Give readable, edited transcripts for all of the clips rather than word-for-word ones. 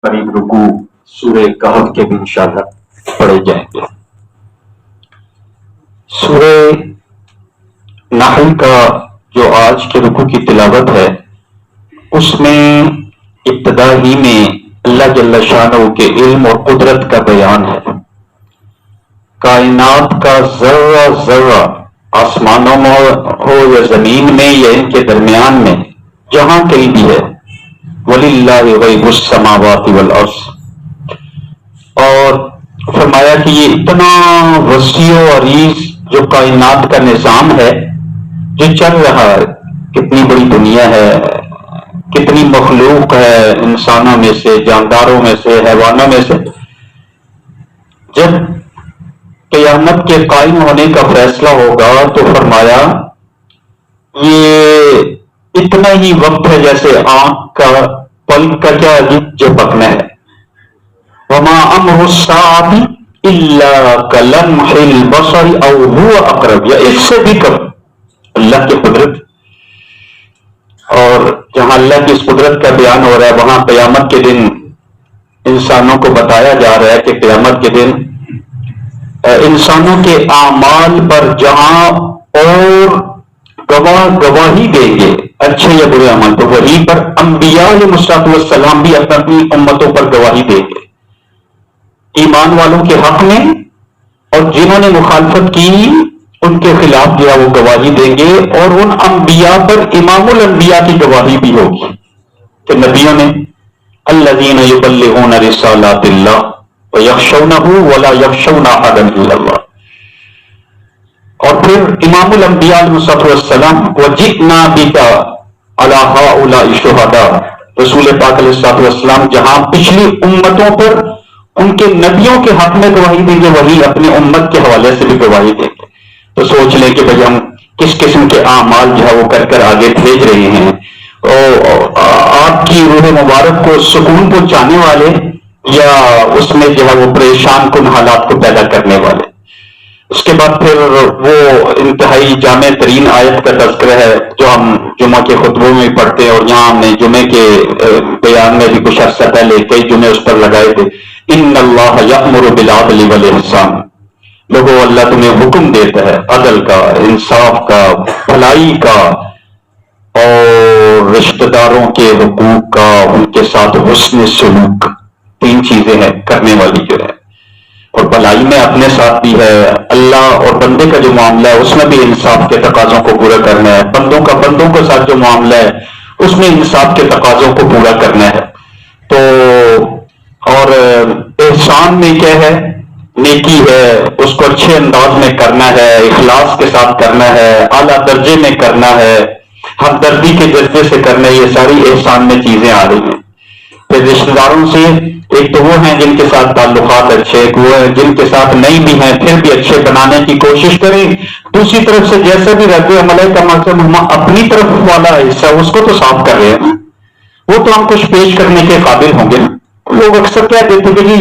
قریب رکوع سورہ کہف کے بھی انشاءاللہ پڑھے جائیں گے۔ سورہ نحل کا جو آج کے رکوع کی تلاوت ہے اس میں ابتدا ہی میں اللہ جل شانہ کے علم اور قدرت کا بیان ہے۔ کائنات کا ذرہ ذرہ آسمانوں میں ہو یا زمین میں یا ان کے درمیان میں جہاں کہیں بھی ہے، وَلِلَّهِ غَيْبُ السَّمَاوَاتِ وَالْأَرْضِ، اور فرمایا کہ یہ اتنا وسیع و عریض جو کائنات کا نظام ہے جو چل رہا ہے، کتنی بڑی دنیا ہے، کتنی مخلوق ہے، انسانوں میں سے، جانداروں میں سے، حیوانوں میں سے، جب قیامت کے قائم ہونے کا فیصلہ ہوگا تو فرمایا یہ اتنا ہی وقت ہے جیسے آنکھ کا پلک کا کیا جھپکنا ہے۔ وَمَا أَمْرُ السَّاعَةِ إِلَّا كَلَمْحِ الْبَصَرِ أَوْ هُوَ أَقْرَبُ، یا اس سے بھی کم اللہ کی قدرت۔ اور جہاں اللہ کی اس قدرت کا بیان ہو رہا ہے وہاں قیامت کے دن انسانوں کو بتایا جا رہا ہے کہ قیامت کے دن انسانوں کے اعمال پر جہاں اور گواہی دیں گے اچھے یا برے عمل، تو وہیں پر انبیاء علیہ السلام بھی اپنی امتوں پر گواہی دیں گے، ایمان والوں کے حق میں، اور جنہوں نے مخالفت کی ان کے خلاف جو ہے وہ گواہی دیں گے، اور ان انبیاء پر امام الانبیاء کی گواہی بھی ہوگی کہ نبیوں نے الذین یبلغون رسالات اللہ ویخشونہ ولا یخشون احدا الا اللہ۔ اور پھر امام الانبیاء علیہ السلام وجئنا بک علی ہؤلاء شہداء، رسول پاک علیہ السلام جہاں پچھلی امتوں پر ان کے نبیوں کے حق میں گواہی دیں گے وہی اپنی امت کے حوالے سے بھی گواہی دیں گے۔ تو سوچ لیں کہ بھئی ہم کس قسم کے اعمال جو ہے وہ کر کر آگے بھیج رہے ہیں، اور آپ کی روح مبارک کو سکون پہنچانے والے یا اس میں جو ہے وہ پریشان کن حالات کو پیدا کرنے والے۔ اس کے بعد پھر وہ انتہائی جامع ترین آیت کا تذکرہ ہے جو ہم جمعہ کے خطبوں میں پڑھتے ہیں، اور یہاں ہم نے جمعے کے بیان میں بھی کچھ عرصہ پہلے کئی جمعے اس پر لگائے تھے، ان اللہ یأمر بالعدل والاحسان، لوگوں اللہ تمہیں حکم دیتا ہے عدل کا، انصاف کا، بھلائی کا، اور رشتہ داروں کے حقوق کا، ان کے ساتھ حسن سلوک، تین چیزیں ہیں کرنے والی جو ہے، اور بھلائی میں اپنے ساتھ بھی ہے، اللہ اور بندے کا جو معاملہ ہے اس میں بھی انصاف کے تقاضوں کو پورا کرنا ہے، بندوں کے ساتھ جو معاملہ ہے اس میں انصاف کے تقاضوں کو پورا کرنا ہے۔ تو اور احسان میں کیا ہے، نیکی ہے، اس کو اچھے انداز میں کرنا ہے، اخلاص کے ساتھ کرنا ہے، اعلیٰ درجے میں کرنا ہے، ہمدردی کے جذبے سے کرنا ہے، یہ ساری احسان میں چیزیں آ رہی ہیں۔ پھر رشتہ داروں سے ایک تو وہ ہیں جن کے ساتھ تعلقات اچھے، ایک وہ ہیں جن کے ساتھ نہیں بھی ہیں پھر بھی اچھے بنانے کی کوشش کریں، دوسری طرف سے جیسا بھی رد عمل ہے کم از کم ہم اپنی طرف والا حصہ اس کو تو صاف کر رہے ہیں، وہ تو ہم کچھ پیش کرنے کے قابل ہوں گے نا۔ لوگ اکثر کہہ دیتے کہ جی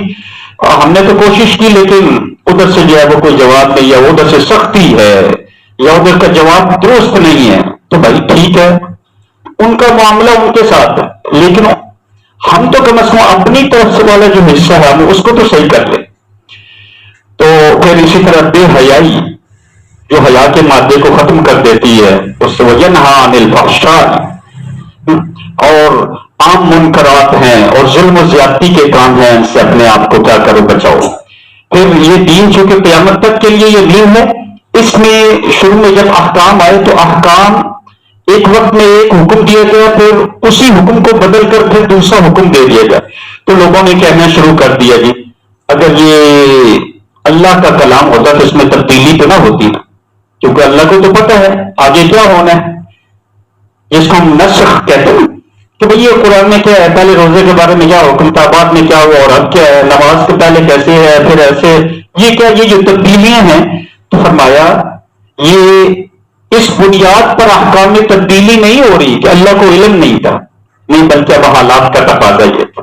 ہم نے تو کوشش کی لیکن ادھر سے جو ہے وہ کوئی جواب نہیں ہے، ادھر سے سختی ہے یا ادھر کا جواب درست نہیں ہے، تو بھائی ٹھیک ہے ان کا معاملہ ان کے ساتھ ہے، لیکن ہم تو کم از کم اپنی طرف سے والا جو حصہ ہے ہم اس کو تو صحیح کر لیں۔ تو پھر اسی طرح بے حیائی جو حیا کے مادے کو ختم کر دیتی ہے اس سے وینہی عن الفحشاء، اور عام منکرات ہیں اور ظلم و زیادتی کے کام ہیں، ان سے اپنے آپ کو کیا کرو بچاؤ۔ پھر یہ دین چونکہ قیامت تک کے لیے یہ دین ہے، اس میں شروع میں جب احکام آئے تو احکام ایک وقت میں ایک حکم دیا گیا، پھر اسی حکم کو بدل کر پھر دوسرا حکم دے دیا گیا، تو لوگوں نے کہنا شروع کر دیا جی اگر یہ اللہ کا کلام ہوتا تو اس میں تبدیلی تو نہ ہوتی نا، کیونکہ اللہ کو تو پتہ ہے آگے کیا ہونا ہے، جس کو ہم نسخ کہتے ہیں کہ بھئی یہ قرآن میں کیا ہے، پہلے روزے کے بارے میں کیا حکم تھا، بعد میں کیا ہوا، اور اب کیا ہے، نماز کے پہلے کیسے ہے، پھر ایسے، یہ کیا، یہ جو تبدیلیاں ہیں، تو فرمایا یہ اس بنیاد پر احکام میں تبدیلی نہیں ہو رہی کہ اللہ کو علم نہیں تھا، نہیں بلکہ اب حالات کا تقاضا یہ تھا۔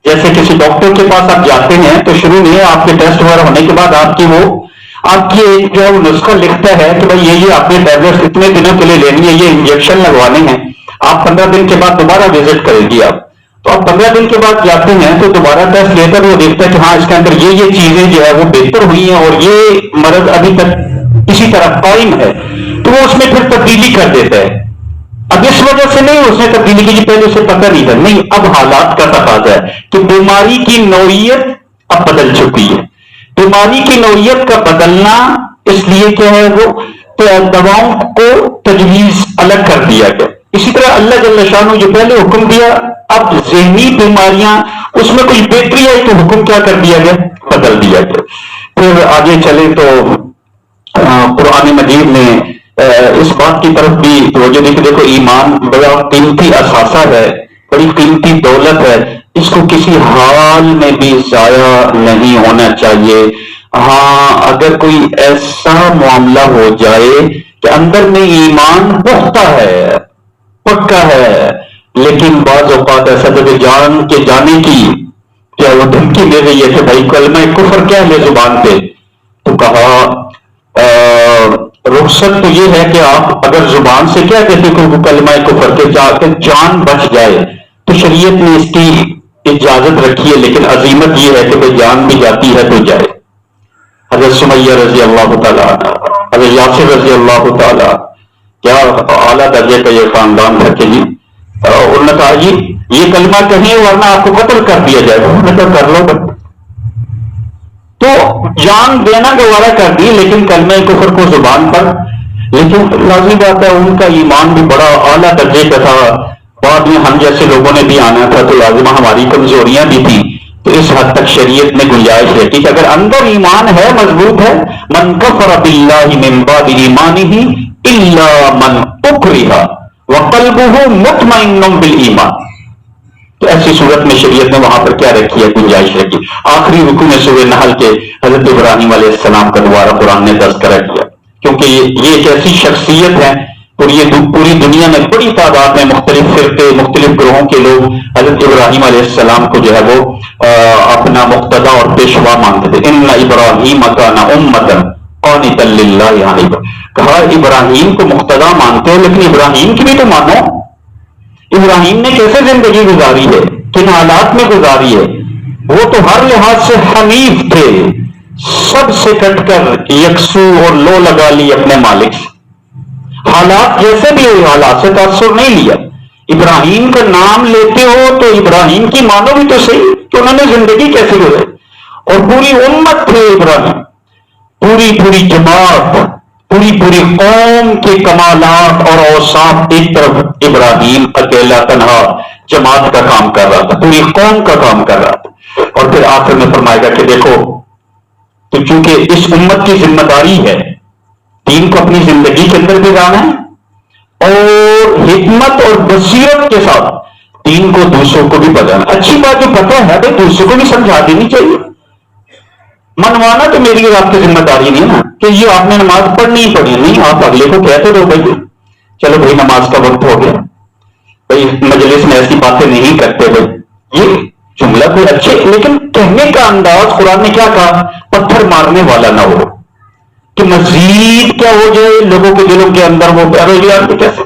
جیسے کسی ڈاکٹر کے پاس آپ جاتے ہیں تو شروع میں آپ کے ٹیسٹ وغیرہ ہونے کے بعد آپ کی ایک جو ہے وہ نسخہ لکھتا ہے کہ بھائی یہ آپ نے ٹیبلٹس اتنے دنوں کے لیے لینی ہے، یہ انجیکشن لگوانے ہیں، آپ 15 دن کے بعد دوبارہ وزٹ کریں گی، آپ تو آپ 15 دن کے بعد جاتے ہیں تو دوبارہ ٹیسٹ لیتا ہے، وہ دیکھتا ہے کہ ہاں اس کے اندر یہ چیزیں جو ہے وہ بہتر ہوئی ہیں اور یہ مرض ابھی تک اسی طرح قائم ہے، تو وہ اس میں پھر تبدیلی کر دیتا ہے. اب اس وجہ سے نہیں اس نے تبدیلی کی، پہلے اسے پتہ نہیں تھا، نہیں، اب حالات کا تقاضا ہے کہ بیماری کی نوعیت اب بدل چکی ہے. بیماری کی نوعیت کا بدلنا اس لیے کیا ہے، وہ دواؤں کو تجویز الگ کر دیا گیا. اسی طرح اللہ جل شانہ جو پہلے حکم دیا، اب ذہنی بیماریاں اس میں کچھ بہتری آئی تو حکم کیا کر دیا گیا، بدل دیا گیا. پھر آگے چلے تو قرآن مجید نے اس بات کی طرف بھی توجہ دی کہ دیکھو ایمان بڑا قیمتی اثاثہ ہے، بڑی قیمتی دولت ہے، اس کو کسی حال میں بھی ضائع نہیں ہونا چاہیے. ہاں اگر کوئی ایسا معاملہ ہو جائے کہ اندر میں ایمان پختہ ہے، پکا ہے، لیکن بعض اوقات ایسا کہ جان کے جانے کی کیا وہ دھمکی دے رہی ہے کہ بھائی کلمہ کفر کیا ہے زبان پہ، تو کہا رخصت تو یہ ہے کہ آپ اگر زبان سے کیا کہتے کہ کلمہ کفر کے جا کے جان بچ جائے تو شریعت نے اس کی اجازت رکھی ہے، لیکن عظیمت یہ ہے کہ بھائی جان بھی جاتی ہے تو جائے. حضرت سمیہ رضی اللہ تعالیٰ، حضرت یاسر رضی اللہ تعالیٰ، کیا اعلیٰ درجے کا یہ خاندان تھا کہ جی انہوں نے کہا جی یہ کلمہ کہیں ورنہ آپ کو قتل کر دیا جائے گا. انہوں نے کہا کر لو بس، تو جان دینا گوارا کر دی لیکن کلمہ کفر کو زبان پر. لیکن لازمی بات ہے ان کا ایمان بھی بڑا اعلیٰ درجے کا تھا، بعد میں ہم جیسے لوگوں نے بھی آنا تھا تو لازمہ ہماری کمزوریاں بھی تھیں، تو اس حد تک شریعت میں گنجائش رہتی کہ اگر اندر ایمان ہے، مضبوط ہے، من کفر باللہ من بعد ایمانہ الا من اکرہ وقلبہ مطمئن بالایمان، تو ایسی صورت میں شریعت نے وہاں پر کیا رکھی ہے، گنجائش رکھی. آخری رکوع میں سورہ نحل کے حضرت ابراہیم علیہ السلام کا دوبارہ قرآن نے تذکرہ کیا، کیونکہ یہ ایک ایسی شخصیت ہے پوری دنیا میں بڑی تعداد میں مختلف فرقے، مختلف گروہوں کے لوگ حضرت ابراہیم علیہ السلام کو جو ہے وہ اپنا مقتدی اور پیشوا مانتے تھے. ان ابراہیم کان امۃ قانتا للہ حنیفا، کہا ابراہیم کو مقتدی مانتے ہو لیکن ابراہیم کی بھی تو مانو. ابراہیم نے کیسے زندگی گزاری ہے، کن حالات میں گزاری ہے، وہ تو ہر لحاظ سے حنیف تھے، سب سے کٹ کر یکسو اور لو لگا لی اپنے مالک سے، حالات جیسے بھی ہوئے حالات سے تاثر نہیں لیا. ابراہیم کا نام لیتے ہو تو ابراہیم کی مانو بھی تو صحیح کہ انہوں نے زندگی کیسے گزاری، اور پوری امت تھے ابراہیم، پوری جماعت، پوری قوم کے کمالات اور اوصاف ایک طرف، ابراہیم اکیلا تنہا جماعت کا کام کر رہا تھا، پوری قوم کا کام کر رہا تھا. اور پھر آخر میں فرمائے گا کہ دیکھو تو چونکہ اس امت کی ذمہ داری ہے دین کو اپنی زندگی کے اندر بھی لانا ہے اور حکمت اور بصیرت کے ساتھ دین کو دوسروں کو بھی بتانا. اچھی بات جو پتہ ہے بھائی دوسروں کو بھی سمجھا دینی چاہیے، منوانا تو میری اور آپ کی ذمہ داری نہیں نا کہ یہ آپ نے نماز پڑھنی ہی پڑھی، نہیں، آپ اگلے کو کہتے رہو بھائی چلو بھائی نماز کا وقت ہو گیا، بھائی مجلس میں ایسی باتیں نہیں کرتے بھائی. یہ جملہ کوئی اچھے لیکن کہنے کا انداز قرآن نے کیا کہا، پتھر مارنے والا نہ ہو کہ مزید کیا ہو جائے لوگوں کے دلوں کے اندر وہ کیسے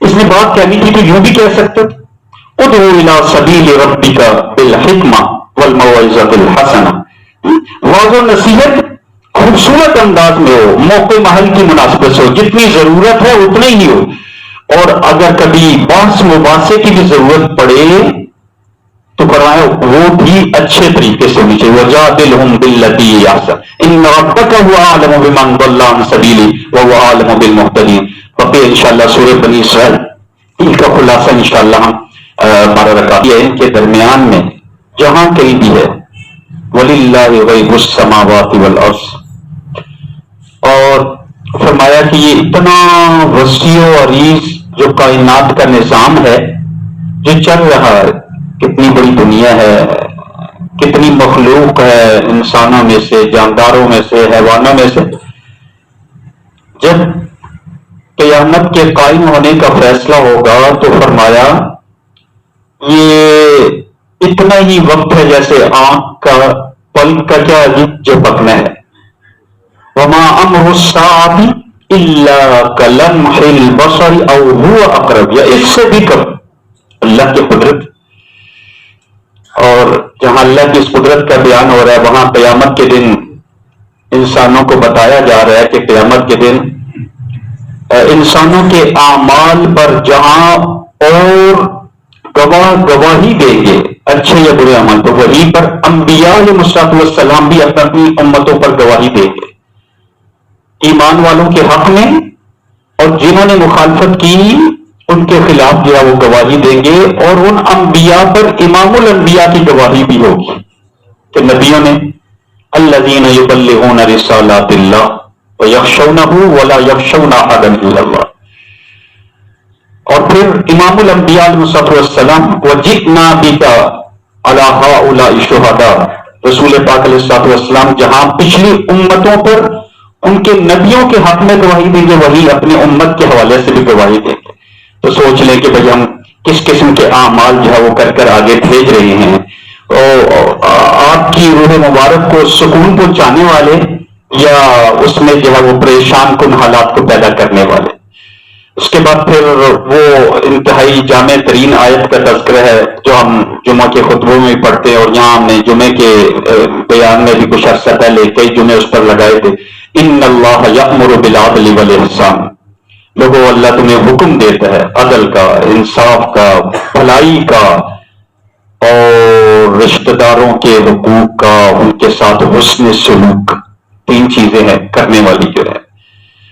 اس نے بات کہنی تھی تو یوں بھی کہہ سکتے تھے ادعو الی سبیل ربک بالحکمہ والموعظۃ الحسنہ. واضح و نصیحت خوبصورت انداز میں ہو، موقع محل کی مناسبت سے ہو، جتنی ضرورت ہے اتنے ہی ہو، اور اگر کبھی بحث مباحثے کی بھی ضرورت پڑے تو فرمایا وہ بھی اچھے طریقے سے ہونی چاہیے. وجادلہم باللتی ہی احسن ان ربک هو اعلم بمن ضل عن سبیلہ وهو اعلم بالمہتدین. بقیہ انشاءاللہ سورہ بنی اسرائیل ان کا خلاصہ انشاءاللہ ہم 12 رکعت ان کے درمیان میں جہاں کہیں بھی ہے وَلِلَّهِ غَيْبُ السَّمَاوَاتِ وَالْأَرْضِ، اور فرمایا کہ یہ اتنا وسیع و عریض جو کائنات کا نظام ہے جو چل رہا ہے، کتنی بڑی دنیا ہے، کتنی مخلوق ہے، انسانوں میں سے، جانداروں میں سے، حیوانوں میں سے، جب قیامت کے قائم ہونے کا فیصلہ ہوگا تو فرمایا یہ اتنا ہی وقت ہے جیسے آنکھ کا پلک کا کیا جھپکنا ہے. وما امر الساعۃ الا کلمح البصر او هو اقرب، یا اس سے بھی کم. اللہ کی قدرت اور جہاں اللہ کی اس قدرت کا بیان ہو رہا ہے وہاں قیامت کے دن انسانوں کو بتایا جا رہا ہے کہ قیامت کے دن انسانوں کے اعمال پر جہاں اور گواہی دیں گے اچھے یا برے عمل تو وہیں پر انبیاء علیہ السلام بھی اپنی امتوں پر گواہی دیں گے ایمان والوں کے حق میں، اور جنہوں نے مخالفت کی ان کے خلاف جو ہے وہ گواہی دیں گے، اور ان انبیاء پر امام الانبیاء کی گواہی بھی ہوگی کہ نبیوں نے الذین یبلغون رسالات اللہ ویخشونہ ولا یخشون احدا الا اللہ، اور پھر امام الانبیاء علیہ السلام وجئنا بک علی ہؤلاء شہداء، رسول پاک علیہ السلام جہاں پچھلی امتوں پر ان کے نبیوں کے حق میں گواہی دیں گے وہی اپنے امت کے حوالے سے بھی گواہی دیں گے۔ تو سوچ لیں کہ بھئی ہم کس قسم کے اعمال جو ہے وہ کر آگے بھیج رہے ہیں، اور آپ کی روح مبارک کو سکون پہنچانے والے یا اس میں جو ہے وہ پریشان کن حالات کو پیدا کرنے والے۔ اس کے بعد پھر وہ انتہائی جامع ترین آیت کا تذکرہ ہے جو ہم جمعہ کے خطبوں میں پڑھتے ہیں، اور یہاں ہم نے جمعے کے بیان میں بھی کچھ عرصہ پہلے کئی جمعے اس پر لگائے تھے۔ ان اللہ یأمر بالعدل والاحسان، لوگوں اللہ تمہیں حکم دیتا ہے عدل کا، انصاف کا، بھلائی کا، اور رشتہ داروں کے حقوق کا، ان کے ساتھ حسن سلوک، تین چیزیں ہیں کرنے والی جو ہے،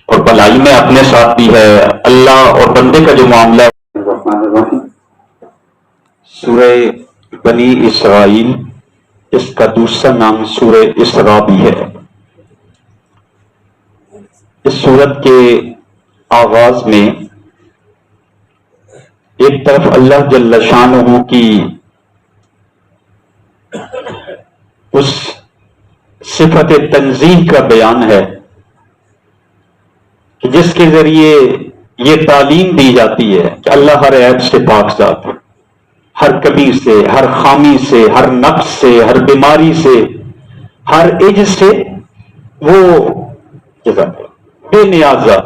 اور بھلائی میں اپنے ساتھ بھی ہے اللہ اور بندے کا جو معاملہ ہے۔ سورہ بنی اسرائیل، اس کا دوسرا نام سورہ اسراء بھی ہے۔ اس سورت کے آغاز میں ایک طرف اللہ جل شانہ کی اس صفت تنزیہ کا بیان ہے کہ جس کے ذریعے یہ تعلیم دی جاتی ہے کہ اللہ ہر عیب سے پاک ذات ہے، ہر کمی سے، ہر خامی سے، ہر نقص سے، ہر بیماری سے، ہر عجز سے وہ بے نیاز ذات،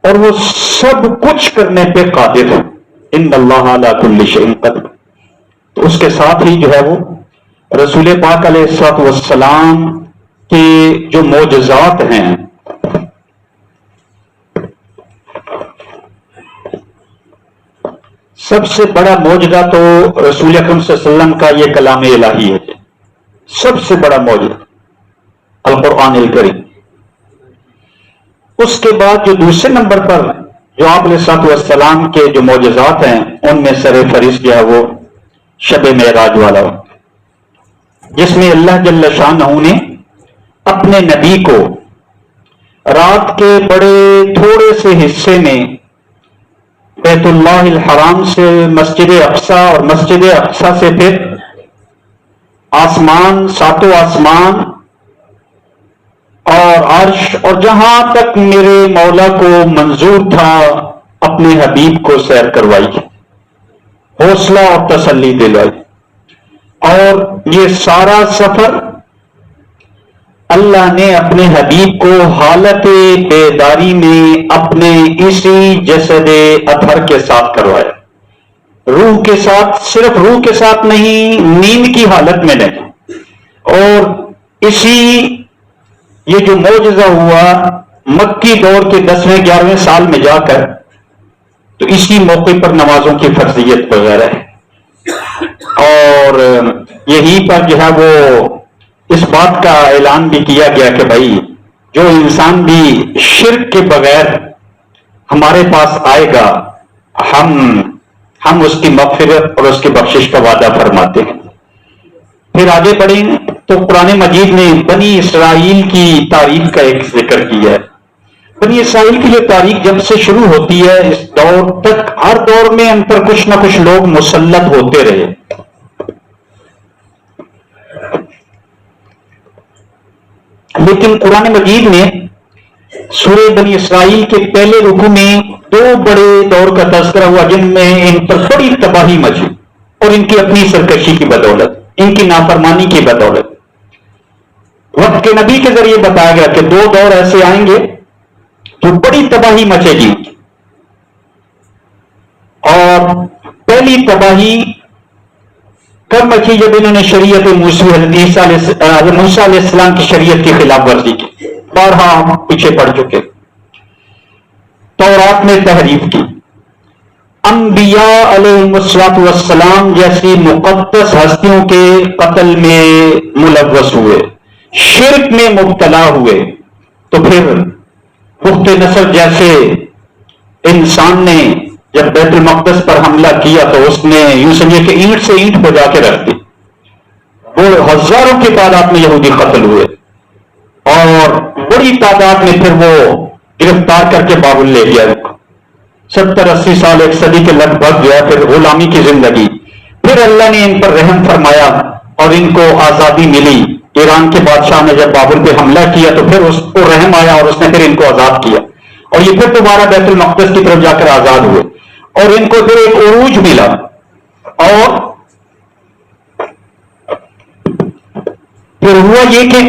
اور وہ سب کچھ کرنے پہ قادر ہے۔ ان اللہ علی کل شیء قدیر۔ تو اس کے ساتھ ہی جو ہے وہ رسول پاک علیہ الصلوۃ والسلام کے جو معجزات ہیں، سب سے بڑا معجزہ تو رسول اکرم صلی اللہ علیہ وسلم کا یہ کلام الہی ہے، سب سے بڑا معجزہ القرآن الکریم۔ اس کے بعد جو دوسرے نمبر پر جو آپ علیہ الصلوۃ والسلام کے جو معجزات ہیں ان میں سر فہرست جو ہے وہ شب معراج والا، جس میں اللہ جل شانہ نے اپنے نبی کو رات کے بڑے تھوڑے سے حصے میں بیت اللہ الحرام سے مسجد اقصی، اور مسجد اقصی سے پھر آسمان، ساتوں آسمان اور عرش، اور جہاں تک میرے مولا کو منظور تھا اپنے حبیب کو سیر کروائی، حوصلہ اور تسلی دلائی۔ اور یہ سارا سفر اللہ نے اپنے حبیب کو حالت بیداری میں اپنے اسی جسد اطہر کے ساتھ کروایا، روح کے ساتھ، صرف روح کے ساتھ نہیں، نیند کی حالت میں نہیں۔ اور اسی یہ جو معجزہ ہوا مکی دور کے 10ویں 11ویں سال میں جا کر، تو اسی موقع پر نمازوں کی فرضیت وغیرہ ہے، اور یہی پر جو ہے وہ اس بات کا اعلان بھی کیا گیا کہ بھائی جو انسان بھی شرک کے بغیر ہمارے پاس آئے گا، ہم اس کی مغفرت اور اس کی بخشش کا وعدہ فرماتے ہیں۔ پھر آگے بڑھیں تو قرآن مجید نے بنی اسرائیل کی تاریخ کا ایک ذکر کیا ہے۔ بنی اسرائیل کی یہ تاریخ جب سے شروع ہوتی ہے اس دور تک، ہر دور میں ان پر کچھ نہ کچھ لوگ مسلط ہوتے رہے، لیکن قرآن مجید میں سورہ بنی اسرائیل کے پہلے رکوع میں دو بڑے دور کا تذکرہ ہوا جن میں ان پر بڑی تباہی مچی، اور ان کی اپنی سرکشی کی بدولت، ان کی نافرمانی کی بدولت۔ وقت کے نبی کے ذریعے بتایا گیا کہ دو دور ایسے آئیں گے تو بڑی تباہی مچے گی، اور پہلی تباہی کب مچی؟ جب انہوں نے شریعت موسیٰ علیہ السلام کی شریعت کی خلاف ورزی کی. بارہا ہم پیچھے پڑ چکے. تورات میں تحریف کی. انبیاء علیہ السلام جیسی مقدس ہستیوں کے قتل میں ملوث ہوئے، شرک میں مبتلا ہوئے. تو پھر بخت نصر جیسے انسان نے جب بیت المقدس پر حملہ کیا تو اس نے یوں سمجھے کہ اینٹ سے اینٹ بجا کے رکھ دی. وہ ہزاروں کی تعداد میں یہودی قتل ہوئے اور بڑی تعداد میں پھر وہ گرفتار کر کے بابل لے گیا. 70-80 سال، ایک صدی کے لگ بھگ گیا، پھر غلامی کی زندگی. پھر اللہ نے ان پر رحم فرمایا اور ان کو آزادی ملی. ایران کے بادشاہ نے جب بابل پہ حملہ کیا تو پھر اس کو رحم آیا اور اس نے پھر ان کو آزاد کیا اور یہ پھر دوبارہ بیت المقدس کی طرف جا کر آزاد ہوئے اور ان کو پھر ایک عروج ملا. اور پھر ہوا یہ کہ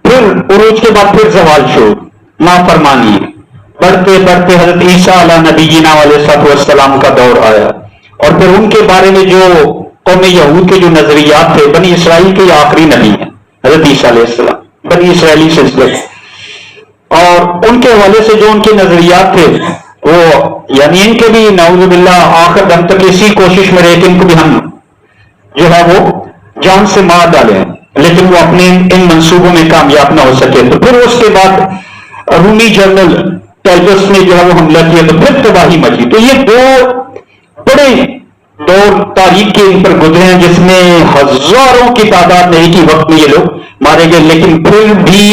پھر عروج کے بعد پھر زوال شروع، نافرمانی بڑھتے بڑھتے حضرت عیسیٰ علیہ نبینا علیہ السلام کا دور آیا اور پھر ان کے بارے میں جو قوم یہود کے جو نظریات تھے، بنی اسرائیل کے آخری نبی ہیں حضرت عیسیٰ علیہ السلام، بنی اسرائیلی سلسلے، اور ان کے حوالے سے جو ان کے نظریات تھے وہ یعنی ان کے بھی نعوذ باللہ آخر دم تک اسی کوشش میں رہے کہ ان کو بھی ہم جو ہے وہ جان سے مار ڈالیں، لیکن وہ اپنے ان منصوبوں میں کامیاب نہ ہو سکے. تو پھر اس کے بعد رومی جنرل ٹائٹس نے جو ہے وہ حملہ کیا تو پھر تباہی مچی. تو یہ دو بڑے دور تاریخ کے ان پر گزرے ہیں جس میں ہزاروں کی تعداد نہیں کی وقت میں یہ لوگ مارے گئے، لیکن پھر بھی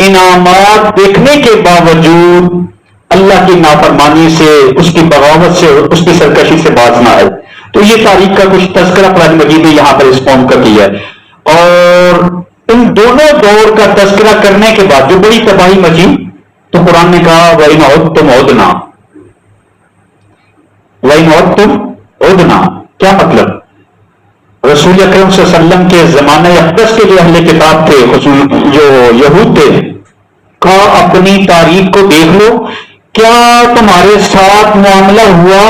انعامات دیکھنے کے باوجود اللہ کی نافرمانی سے، اس کی بغاوت سے، اس کی سرکشی سے باز نہ آئے. تو یہ تاریخ کا کچھ تذکرہ قرآن مجید نے یہاں پر اس قوم کا کیا ہے. اور ان دونوں دور کا تذکرہ کرنے کے بعد جو بڑی تباہی مچی تو قرآن نے کہا وَإِنْ عُدْتُمْ عُدْنَا. وَإِنْ عُدْتُمْ عُدْنَا کیا مطلب؟ رسول اکرم صلی اللہ علیہ وسلم کے زمانہ اقدس کے جو اہل کتاب تھے، جو یہود تھے، کہا اپنی تاریخ کو دیکھ لو، کیا تمہارے ساتھ معاملہ ہوا؟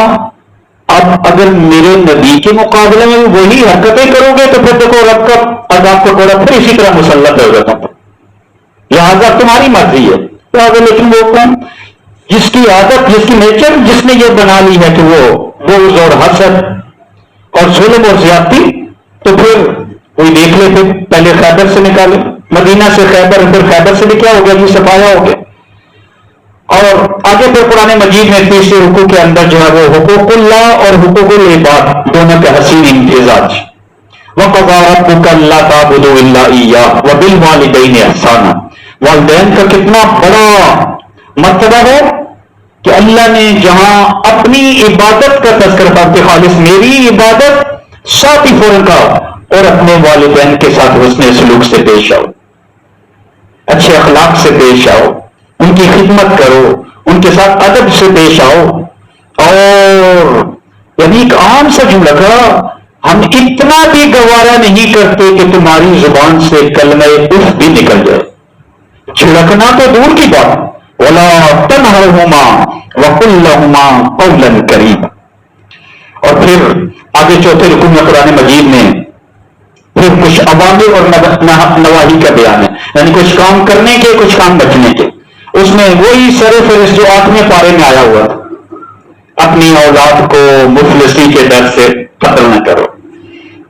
اب اگر میرے نبی کے مقابلے میں وہی حرکتیں کرو گے تو پھر دیکھو رب کا عذاب کا کوڑا پھر اسی طرح مسلط ہو جاتا. لہٰذا تمہاری مرضی ہے. لیکن وہ کون جس کی عادت، جس کی نیچر جس نے یہ بنا لی ہے کہ وہ بغض اور حسد اور ظلم اور زیادتی، تو پھر کوئی دیکھ لے. پھر پہلے خیبر سے نکالے، مدینہ سے خیبر، پھر خیبر سے بھی کیا ہو گیا جی صفایا ہو گیا. اور آگے پھر قرآن مجید میں تیسرے رکوع کے اندر جو ہے وہ حقوق اللہ اور حقوق العباد دونوں کے حسین امتزاج. وَقَضَىٰ رَبُّكَ أَلَّا تَعْبُدُوا إِلَّا إِيَّاهُ وَبِالْوَالِدَيْنِ إِحْسَانًا. والدین کا کتنا بڑا مرتبہ ہے کہ اللہ نے جہاں اپنی عبادت کا تذکرہ تھا کہ خالص میری عبادت، ساتھ ہی فوراً کا اور اپنے والدین کے ساتھ حسن سلوک سے پیش آؤ، اچھے اخلاق سے پیش آؤ، ان کی خدمت کرو، ان کے ساتھ ادب سے پیش آؤ. اور یعنی ایک عام سا جملہ کا ہم اتنا بھی گوارا نہیں کرتے کہ تمہاری زبان سے کلمہ اف بھی نکل جائے. چھڑکنا تو دور کی بات، وَلَا تَنْهَرْهُمَا وَقُلْ لَهُمَا قَوْلًا كَرِيمًا. اور پھر آگے چوتھے رکوع میں قرآن مجید میں پھر کچھ عوامر اور نواہی کا بیان ہے، یعنی کچھ کام کرنے کے، کچھ کام بچنے کے. اس میں وہی سر فہرست جو 8ویں پارے میں آیا ہوا، اپنی اولاد کو مفلسی کے ڈر سے قتل نہ کرو.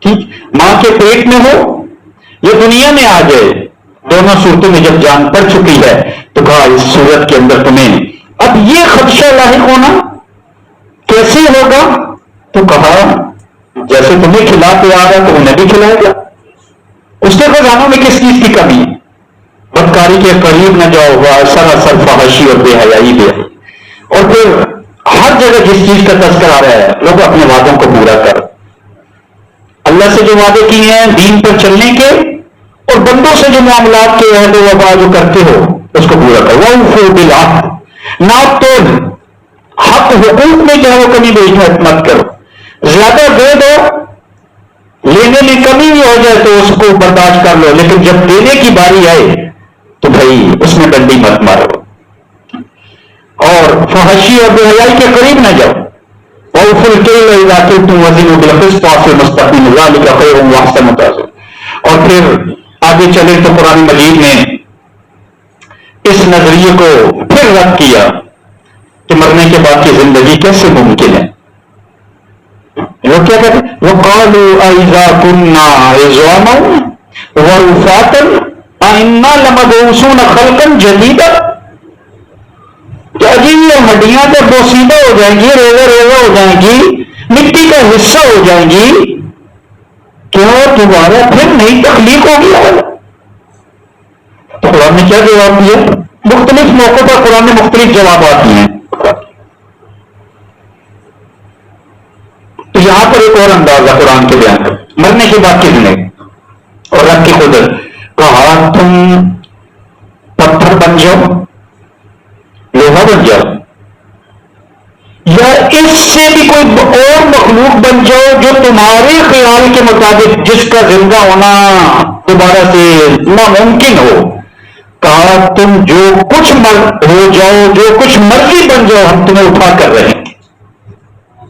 ٹھیک، ماں کے پیٹ میں ہو یہ دنیا میں آ جائے، دونوں صورتوں میں جب جان پڑ چکی ہے تو کہا اس صورت کے اندر تمہیں اب یہ خدشہ لاحق ہونا کیسے ہوگا؟ تو کہا جیسے تمہیں کھلاتے آ رہا تو انہیں بھی کھلائے گا. اس کے خزانوں میں کس چیز کی کمی ہے؟ بدکاری کے قریب نہ جاؤ، سراسر فحشی اور بے حیائی بے حیائی. اور پھر ہر جگہ جس چیز کا تذکر آ رہا ہے، لوگ اپنے وعدوں کو پورا کر. اللہ سے جو وعدے کیے ہیں دین پر چلنے کے، اور بندوں سے جو معاملات کے عہد و وفا جو کرتے ہو اس کو پورا کرو. وَأَوْفُوا بِالْعَهْدِ، ناپ توڑ حق حقوق میں جو ہے وہ کمی بیش مت کرو. زیادہ دے دو، لینے میں کمی بھی ہو جائے تو اس کو برداشت کر لو، لیکن جب دینے کی باری آئے تو بھائی اس میں ڈنڈی مت مارو. اور فحشی اور بے حیائی کے قریب نہ جاؤ. وَأَوْفُوا الکیل اذا قلتم وزنوا بالقسطاس المستقیم ذلک خیر واحسن تأویلا۔ اور پھر آگے چلے تو قرآن مجید نے اس نظریے کو پھر رد کیا کہ مرنے کے بعد کی زندگی کیسے ممکن ہے۔ وہ کیا کہتے ہیں؟ وَقَالُوا أَإِذَا كُنَّا عِظَامًا وَرُفَاتًا أَإِنَّا لَمَبْعُوثُونَ خَلْقًا جَدِيدًا۔ کیا جی یہ ہڈیاں تو بوسیدہ ہو جائیں گی، ریزہ ریزہ ہو جائیں گی، مٹی کا حصہ ہو جائیں گی، کیا دوبارہ پھر نئی تخلیق ہوگی؟ تو قرآن نے کیا جواب دیا؟ مختلف موقعوں پر قرآن نے مختلف جوابات دیے ہیں۔ تو یہاں پر ایک اور انداز ہے قرآن کے بیان کا، مرنے کے بعد کی زندگی اور رب کی قدرت۔ کہا تم پتھر بن جاؤ، لوہا بن جاؤ، یا اس سے بھی کوئی اور مخلوق بن جاؤ جو تمہارے خیال کے مطابق جس کا زندہ ہونا دوبارہ سے ناممکن ہو۔ کہا تم جو کچھ ہو جاؤ، جو کچھ مرضی بن جاؤ، ہم تمہیں اٹھا کر رہے ہیں۔